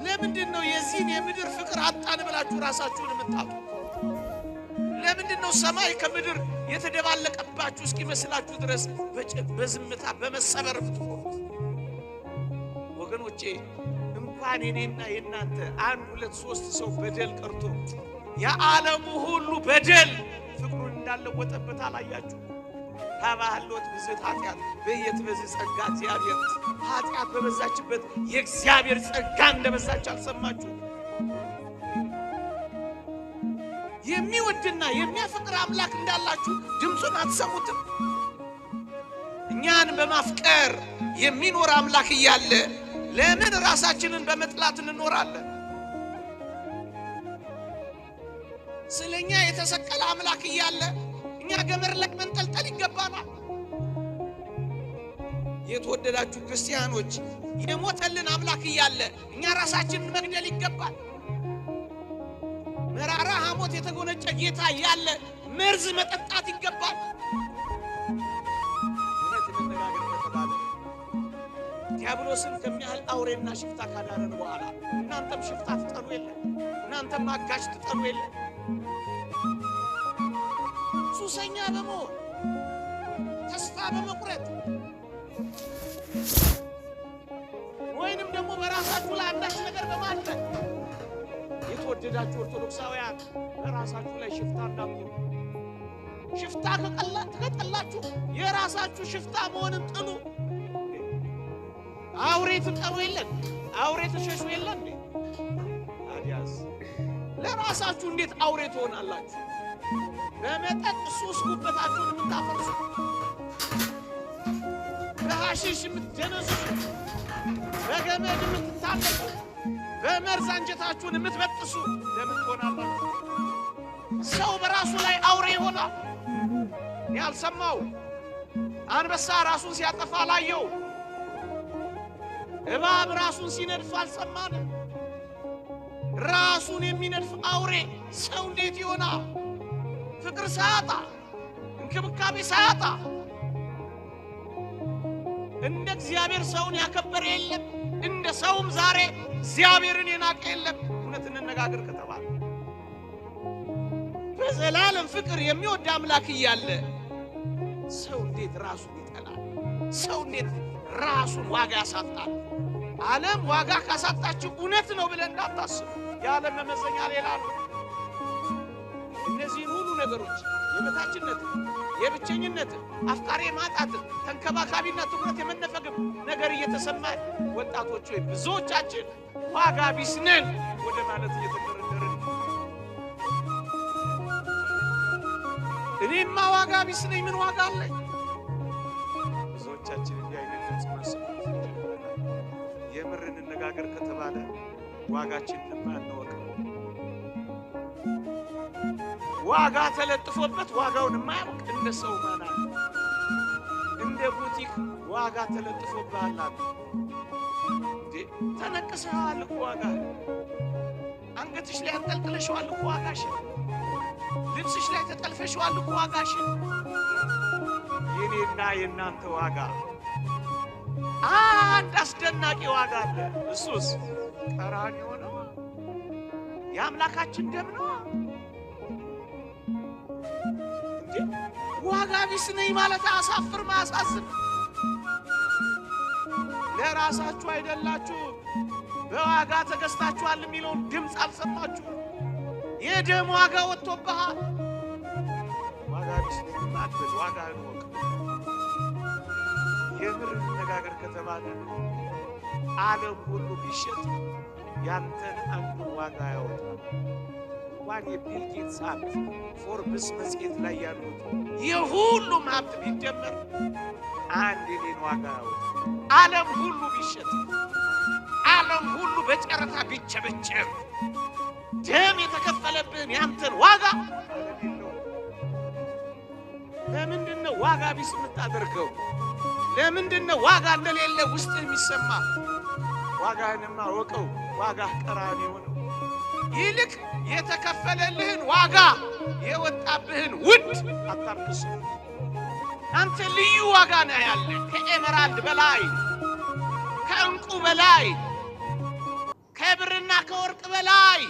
ለምንድነው የዚህን የምድር ፍቅር አጣን ብላችሁ ራሳችሁን የምታጡ? ለምንድነው ሰማይ ከምድር የተደባለቀባችሁ እስኪመስላችሁ ድረስ በዝምታ በመሰበር ፍትፎት? ወገኖቼ እንኳን የኔና የናንተ አንድ ሁለት ሶስት ሰው በደል ቀርቶ የዓለሙ ሁሉ በደል ፍቅሩን እንዳለወጠበት አላያችሁ? ታባህሎት ብዝት ኃጢአት በየትበዝ ጸጋ እግዚአብሔር ኃጢአት በበዛችበት የእግዚአብሔር ጸጋ እንደበዛች አልሰማችሁ? የሚወድና የሚያፈቅር አምላክ እንዳላችሁ ድምፁን አትሰሙትም? እኛን በማፍቀር የሚኖር አምላክ እያለ ለምን ራሳችንን በመጥላት እንኖራለን? ስለኛ የተሰቀለ አምላክ እያለ እኛ ገመድ ላይ መንጠልጠል ይገባናል? የተወደዳችሁ ክርስቲያኖች የሞተልን አምላክ እያለ እኛ ራሳችንን መግደል ይገባል? መራራ ሐሞት የተጎነጨ ጌታ እያለ መርዝ መጠጣት ይገባል? እውነት መነጋገር ከተባለ ዲያብሎስን ከሚያህል አውሬና ሽፍታ ካዳነን በኋላ እናንተም ሽፍታ ትጠሩ የለ? እናንተም አጋሽ ትጠሩ የለ? ሱሰኛ በመሆን ተስፋ በመቁረጥ ወይንም ደግሞ በራሳችሁ ላይ አንዳች ነገር በማድረግ የተወደዳችሁ ኦርቶዶክሳውያን በራሳችሁ ላይ ሽፍታ እንዳትሆኑ። ሽፍታ ከጠላችሁ የራሳችሁ ሽፍታ መሆንን ጥሉ። አውሬ ትጠሩ የለን? አውሬ ተሸሹ የለን? ታዲያስ ለራሳችሁ እንዴት አውሬ ትሆናላችሁ? በመጠጥ ሱስ ጉበታችሁን የምታፈርሱ፣ በሐሺሽ የምትደነሱ፣ በገመድ የምትታለቁ፣ በመርዝ አንጀታችሁን የምትበጥሱ ለምን ትሆናላችሁ? ሰው በራሱ ላይ አውሬ ይሆናል። ያልሰማው አንበሳ ራሱን ሲያጠፋ ላየው፣ እባብ ራሱን ሲነድፍ አልሰማን? ራሱን የሚነድፍ አውሬ ሰው እንዴት ይሆናል? ፍቅር ሳያጣ እንክብካቤ ሳያጣ እንደ እግዚአብሔር ሰውን ያከበረ የለም፣ እንደ ሰውም ዛሬ እግዚአብሔርን የናቀ የለም። እውነት እንነጋገር ከተባለ በዘላለም ፍቅር የሚወድ አምላክ እያለ ሰው እንዴት ራሱን ይጠላል? ሰው እንዴት ራሱን ዋጋ ያሳጣል? ዓለም ዋጋ ካሳጣችሁ እውነት ነው ብለን እንዳታስቡ። የዓለም መመዘኛ ሌላ ነው። እነዚህን ሁሉ ነገሮች የበታችነት፣ የብቸኝነት፣ አፍቃሪ ማጣት፣ ተንከባካቢና ትኩረት የመነፈግም ነገር እየተሰማን ወጣቶች ሆይ ብዙዎቻችን ዋጋ ቢስ ነን ወደ ማለት እየተደረደርን፣ እኔማ ዋጋ ቢስ ነኝ ምን ዋጋ አለኝ? ብዙዎቻችን እንዲህ አይነት ድምፅ ማሰማት የምር እንነጋገር ከተባለ ዋጋችንን ማንወቀው፣ ዋጋ ተለጥፎበት ዋጋውን የማያውቅ እንደ ሰው ማና እንደ ቡቲክ ዋጋ ተለጥፎብሃል አለ እንዴ? ተነቅሰሃል እኮ ዋጋ፣ አንገትሽ ላይ አንጠልጥለሽዋል እኮ ዋጋሽ፣ ልብስሽ ላይ ተጠልፈሽዋል እኮ ዋጋሽ። የኔና የእናንተ ዋጋ አንድ አስደናቂ ዋጋ አለ። እሱስ ቀራንዮ ነው፣ የአምላካችን ደም ነው። ዋጋ ቢስ ነኝ ማለት አሳፍር ማሳዝን። ለራሳችሁ አይደላችሁ በዋጋ ተገዝታችኋል የሚለውን ድምፅ አልሰማችሁ? የደም ዋጋ ወጥቶብሃል። ዋጋ ቢስ ነኝ ማለት ዋጋ ነው። የምር እንነጋገር ከተባለ ዓለም ሁሉ ቢሸጥ ያንተን አንዱን ዋጋ ያወጣል። እንኳን የቢል ጌትስ ሀብት ፎርብስ መጽሔት ላይ ያሉት የሁሉም ሀብት ቢደመር አንድ የኔን ዋጋ ያወጣል። ዓለም ሁሉ ቢሸጥ፣ ዓለም ሁሉ በጨረታ ቢቸበቸብ ደም የተከፈለብህን ያንተን ዋጋ ለምንድነው ዋጋ ቢስ የምታደርገው? ለምንድነው ዋጋ እንደሌለ ውስጥ የሚሰማ? ዋጋህንማ ወቀው፣ ዋጋህ ቀራንዮ ነው። ይልቅ የተከፈለልህን ዋጋ የወጣብህን ውድ አታርክስ። አንተ ልዩ ዋጋ ነው ያለ፣ ከኤመራልድ በላይ ከእንቁ በላይ ከወርቅ በላይ